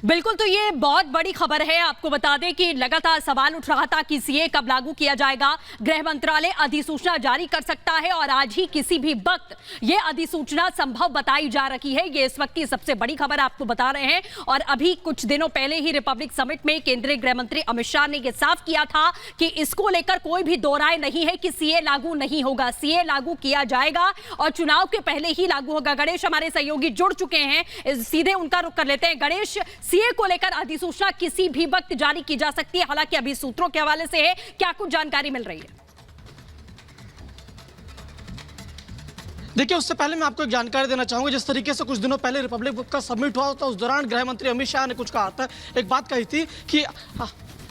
बिल्कुल, तो ये बहुत बड़ी खबर है। आपको बता दें कि लगातार सवाल उठ रहा था कि सीए कब लागू किया जाएगा। गृह मंत्रालय अधिसूचना जारी कर सकता है और आज ही किसी भी वक्त ये अधिसूचना संभव बताई जा रही है। ये इस वक्त की सबसे बड़ी खबर आपको बता रहे हैं। और अभी कुछ दिनों पहले ही रिपब्लिक समिट में केंद्रीय गृह मंत्री अमित शाह ने यह साफ किया था कि इसको लेकर कोई भी दो राय नहीं है कि सीए लागू नहीं होगा। सीए लागू किया जाएगा और चुनाव के पहले ही लागू होगा। गणेश हमारे सहयोगी जुड़ चुके हैं, सीधे उनका रुख कर लेते हैं। गणेश, सीए को लेकर अधिसूचना किसी भी वक्त जारी की जा सकती है, हालांकि अभी सूत्रों के हवाले से है, क्या कुछ जानकारी मिल रही है? देखिए, उससे पहले मैं आपको एक जानकारी देना चाहूंगा। जिस तरीके से कुछ दिनों पहले रिपब्लिक का समिट हुआ था, उस दौरान गृह मंत्री अमित शाह ने कुछ कहा था, एक बात कही थी कि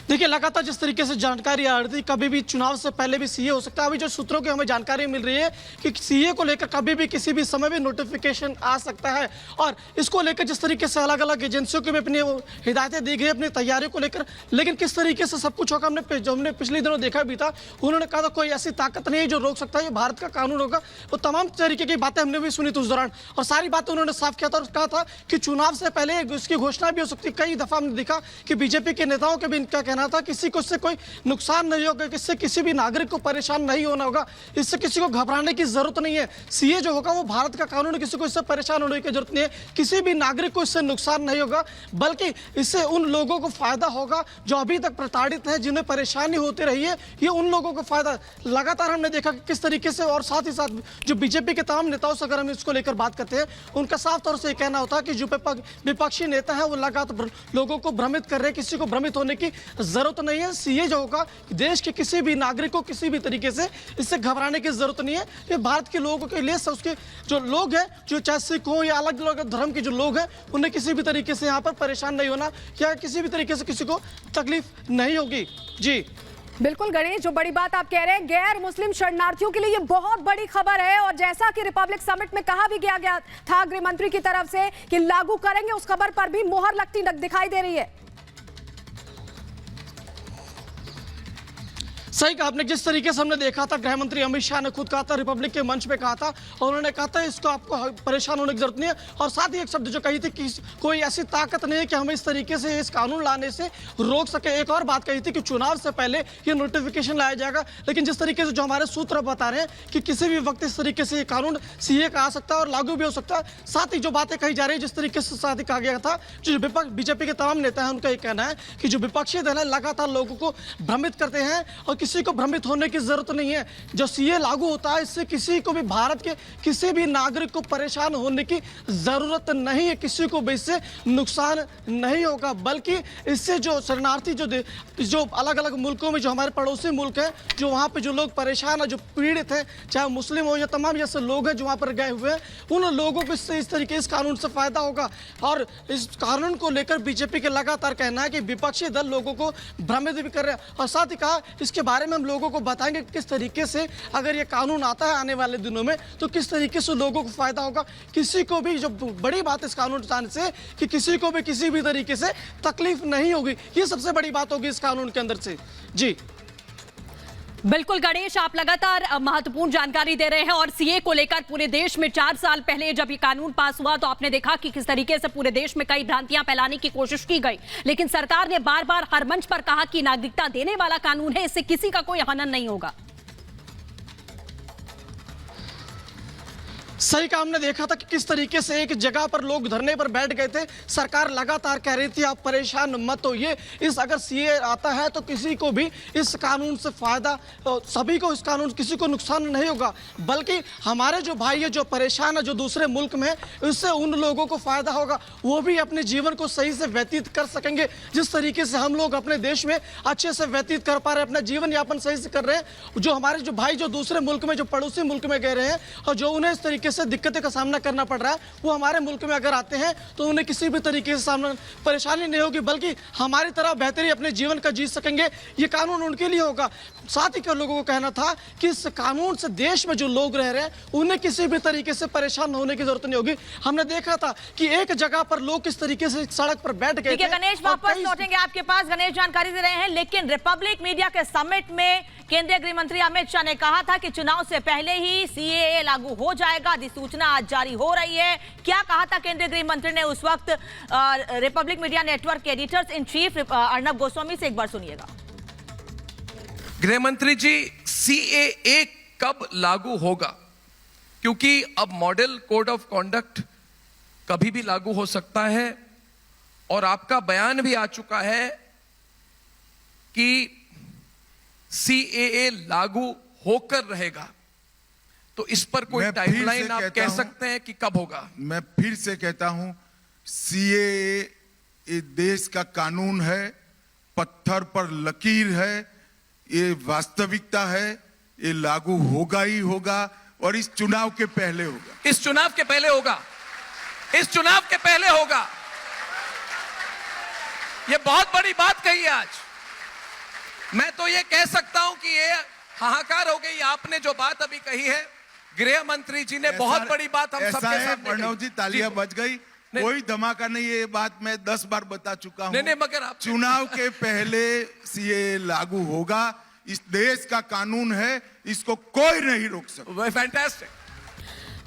देखिए, लगातार जिस तरीके से जानकारी आ रही थी, कभी भी चुनाव से पहले भी सीए हो सकता है। अभी जो सूत्रों की हमें जानकारी मिल रही है कि सीए को लेकर कभी भी किसी भी समय भी नोटिफिकेशन आ सकता है। और इसको लेकर जिस तरीके से अलग अलग एजेंसियों की भी अपनी हिदायतें दी गई अपनी तैयारियों को लेकर, लेकिन किस तरीके से सब कुछ होगा हमने पिछले दिनों देखा भी था। उन्होंने कहा था कोई ऐसी ताकत नहीं है जो रोक सकता है, ये भारत का कानून होगा। वो तमाम तरीके की बातें हमने भी सुनी थी उस दौरान, और सारी बातें उन्होंने साफ किया था और कहा था कि चुनाव से पहले उसकी घोषणा भी हो सकती है। कई दफा हमने देखा कि बीजेपी के नेताओं के भी इनका कहना था किसी को कोई नुकसान नहीं होगा, इससे किसी भी नागरिक को परेशान नहीं होना होगा, इससे किसी को घबराने की जरूरत नहीं है। सीए जो होगा वो भारत का कानून है, किसी को इससे परेशान होने की जरूरत नहीं है, किसी भी नागरिक को इससे नुकसान नहीं होगा, बल्कि इससे उन लोगों को फायदा होगा जो अभी तक प्रताड़ित हैं, जिन्हें परेशानी होती रही है। ये उन लोगों को फायदा लगातार हमने देखा कि किस तरीके से, और साथ ही साथ जो बीजेपी के तमाम नेताओं से अगर हम इसको लेकर बात करते हैं, उनका साफ तौर से कहना होता है कि जो विपक्षी नेता है वो लगातार लोगों को भ्रमित कर रहे हैं, किसी को भ्रमित होने की जरूरत नहीं है। सीए जो होगा देश के किसी भी नागरिक को किसी भी तरीके से इससे घबराने की जरूरत नहीं है। ये भारत के लोगों के लिए, उसके जो लोग हैं, जो चाहे सिख हो या अलग अलग धर्म के जो लोग हैं, उन्हें किसी भी तरीके से यहाँ पर परेशान नहीं होना या किसी भी तरीके से किसी को तकलीफ नहीं होगी। जी बिल्कुल गणेश, जो बड़ी बात आप कह रहे हैं, गैर मुस्लिम शरणार्थियों के लिए ये बहुत बड़ी खबर है। और जैसा कि रिपब्लिक समिट में कहा भी गया था गृह मंत्री की तरफ से कि लागू करेंगे, उस खबर पर भी मोहर लगती दिखाई दे रही है। सही कहा आपने। जिस तरीके से हमने देखा था, गृह मंत्री अमित शाह ने खुद कहा था, रिपब्लिक के मंच पे कहा था, और उन्होंने कहा था इसको आपको परेशान होने की जरूरत नहीं है। और साथ ही एक शब्द जो कही थी कि कोई ऐसी ताकत नहीं है कि हमें इस तरीके से इस कानून लाने से रोक सके। एक और बात कही थी कि चुनाव से पहले ये नोटिफिकेशन लाया जाएगा। लेकिन जिस तरीके से जो हमारे सूत्र बता रहे हैं कि किसी भी वक्त इस तरीके से ये कानून सीए का आ सकता है और लागू भी हो सकता है। साथ ही जो बातें कही जा रही है, जिस तरीके से साथ ही कहा गया था, जो विपक्ष बीजेपी के तमाम नेता हैं, उनका ये कहना है कि जो विपक्षी दल है लगातार लोगों को भ्रमित करते हैं और किसी को भ्रमित होने की जरूरत नहीं है। जो सीए लागू होता है, इससे किसी को भी, भारत के किसी भी नागरिक को परेशान होने की जरूरत नहीं है, किसी को भी इससे नुकसान नहीं होगा। बल्कि इससे जो शरणार्थी जो अलग अलग मुल्कों में, जो हमारे पड़ोसी मुल्क हैं, जो वहाँ पे जो लोग परेशान है, जो पीड़ित हैं, चाहे मुस्लिम हो या तमाम जैसे लोग हैं जो वहाँ पर गए हुए हैं, उन लोगों को इससे इस तरीके इस कानून से फायदा होगा। और इस कानून को लेकर बीजेपी के लगातार कहना है कि विपक्षी दल लोगों को भ्रमित भी कर रहे हैं। और साथ ही कहा इसके बारे में हम लोगों को बताएंगे किस तरीके से अगर ये कानून आता है आने वाले दिनों में, तो किस तरीके से लोगों को फायदा होगा। किसी को भी, जो बड़ी बात इस कानून आने से, कि किसी को भी किसी भी तरीके से तकलीफ नहीं होगी। ये सबसे बड़ी बात होगी इस कानून के अंदर से। जी बिल्कुल गणेश, आप लगातार महत्वपूर्ण जानकारी दे रहे हैं। और सीए को लेकर पूरे देश में 4 साल पहले जब ये कानून पास हुआ तो आपने देखा कि किस तरीके से पूरे देश में कई भ्रांतियां फैलाने की कोशिश की गई, लेकिन सरकार ने बार बार हर मंच पर कहा कि नागरिकता देने वाला कानून है, इससे किसी का कोई हनन नहीं होगा। सही का हमने देखा था कि किस तरीके से एक जगह पर लोग धरने पर बैठ गए थे। सरकार लगातार कह रही थी आप परेशान मत होइए, इस अगर सीए आता है तो किसी को भी इस कानून से फायदा, सभी को इस कानून, किसी को नुकसान नहीं होगा, बल्कि हमारे जो भाई है जो परेशान है, जो दूसरे मुल्क में, इससे उन लोगों को फायदा होगा, वो भी अपने जीवन को सही से व्यतीत कर सकेंगे। जिस तरीके से हम लोग अपने देश में अच्छे से व्यतीत कर पा रहे हैं, अपना जीवन यापन सही से कर रहे हैं, जो हमारे जो भाई जो दूसरे मुल्क में, जो पड़ोसी मुल्क में गए रहे हैं और जो उन्हें इस तरीके से दिक्कतें का सामना करना पड़ रहा है, वो हमारे मुल्क में अगर आते हैं तो उन्हें किसी भी तरीके से सामना परेशानी नहीं होगी, बल्कि हमारी तरह बेहतरी अपने जीवन का जी सकेंगे। ये कानून उनके लिए होगा। साथ ही के लोगों को कहना था कि इस कानून से देश में जो लोग रह रहे हैं उन्हें किसी भी तरीके से परेशान होने की जरूरत नहीं होगी। हमने देखा था कि एक जगह पर लोग किस तरीके से सड़क पर बैठ गए थे। गणेश, वापस लौटेंगे आपके पास। गणेश जानकारी दे रहे हैं, लेकिन रिपब्लिक मीडिया के समिट में केंद्रीय गृह मंत्री अमित शाह ने कहा था कि चुनाव से पहले ही सीएए लागू हो जाएगा, अधिसूचना आज जारी हो रही है। क्या कहा था केंद्रीय गृह मंत्री ने उस वक्त? रिपब्लिक मीडिया नेटवर्क के editors in chief Arnab Goswami से एक बार सुनिएगा। गृह मंत्री जी, सीएए कब लागू होगा? क्योंकि अब मॉडल कोड ऑफ कॉन्डक्ट कभी भी लागू हो सकता है और आपका बयान भी आ चुका है कि सीएए लागू होकर रहेगा। तो इस पर कोई टाइमलाइन आप कह सकते हैं कि कब होगा? मैं फिर से कहता हूं, सीएए देश का कानून है, पत्थर पर लकीर है, ये वास्तविकता है, ये लागू होगा ही होगा और इस चुनाव के पहले होगा। इस चुनाव के पहले होगा। इस चुनाव के पहले होगा। ये बहुत बड़ी बात कही है आज। मैं तो ये कह सकता हूं कि ये हाहाकार हो गई। आपने जो बात अभी कही है, गृह मंत्री जी ने बहुत बड़ी बात हम सबके सामने प्रणव जी, तालियां बज गई। कोई धमाका नहीं, ये बात मैं 10 बार बता चुका हूं। नहीं, मगर आप चुनाव के पहले सीएए लागू होगा। इस देश का कानून है, इसको कोई नहीं रोक सकता। फैंटास्टिक।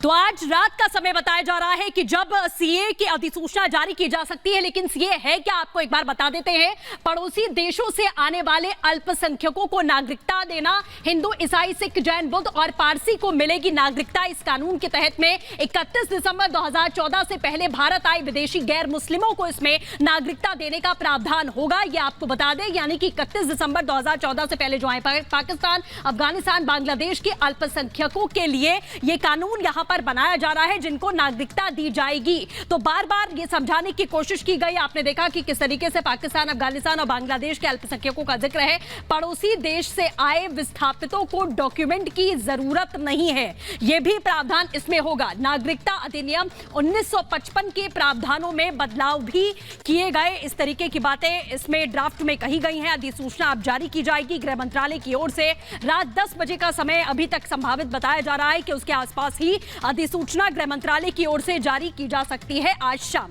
तो आज रात का समय बताया जा रहा है कि जब सीए की अधिसूचना जारी की जा सकती है, लेकिन सीए है क्या, आपको एक बार बता देते हैं। पड़ोसी देशों से आने वाले अल्पसंख्यकों को नागरिकता देना, हिंदू, ईसाई, सिख, जैन, बुद्ध और पारसी को मिलेगी नागरिकता। इस कानून के तहत में 31 दिसंबर 2014 से पहले भारत आए विदेशी गैर मुस्लिमों को इसमें नागरिकता देने का प्रावधान होगा। यह आपको बता दें, यानी कि 31 दिसंबर 2014 से पहले जो आए पाकिस्तान, अफगानिस्तान, बांग्लादेश के अल्पसंख्यकों के लिए यह कानून यहां पर बनाया जा रहा है, जिनको नागरिकता दी जाएगी। तो बार बार ये समझाने की कोशिश की गई। आपने देखा कि किस तरीके से पाकिस्तान, अफगानिस्तान और बांग्लादेश के अल्पसंख्यकों का जिक्र है। पड़ोसी देश से आए विस्थापितों को डॉक्यूमेंट की जरूरत नहीं है, यह भी प्रावधान इसमें होगा। नागरिकता अधिनियम 1955 के प्रावधानों में बदलाव भी किए गए। इस तरीके की बातें इसमें ड्राफ्ट में कही गई हैं। अधिसूचना अब जारी की जाएगी गृह मंत्रालय की ओर से। रात 10 बजे का समय अभी तक संभावित बताया जा रहा है कि उसके आसपास ही अधिसूचना गृह मंत्रालय की ओर से जारी की जा सकती है आज शाम।